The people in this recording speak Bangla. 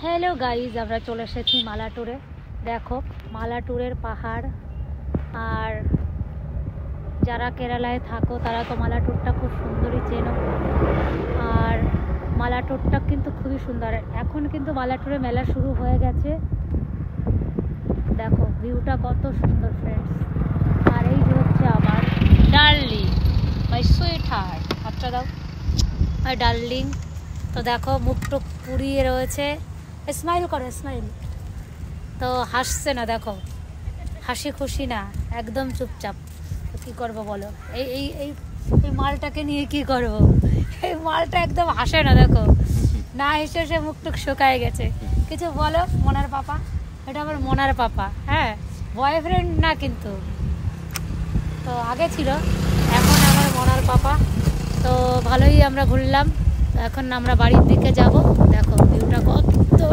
হ্যালো গাইজ, আমরা চলে এসেছি মালাটুরে। দেখো মালাটুরের পাহাড়। আর যারা কেরালায় থাকো তারা তো মালাটুরটা খুব সুন্দরই চেনো। আর মালাটুরটা কিন্তু খুবই সুন্দর। এখন কিন্তু মালাটুরে মেলা শুরু হয়ে গেছে। দেখো ভিউটা কত সুন্দর ফ্রেন্ডস। আর এই যে হচ্ছে আমার ডার্লিং, মাই সুইট হার্ট। হাতটা দাও মাই ডার্লিং। তো দেখো মুখটা পুড়িয়ে রয়েছে। স্মাইল করো, স্মাইল। তো হাসছে না, দেখো হাসি খুশি না, একদম চুপচাপ। তো কী করবো বলো, এই এই এই এই মালটাকে নিয়ে কি করব? এই মালটা একদম হাসে না, দেখো না হেসে সে মুখটুক শুকায় গেছে। কিছু বলো মোনার পাপা। এটা আমার মোনার পাপা, হ্যাঁ, বয়ফ্রেন্ড না কিন্তু। তো আগে ছিল, এখন আমার মোনার পাপা। তো ভালোই আমরা ঘুরলাম। এখন আমরা বাড়ির দিকে যাব। দেখো ভিউটা কত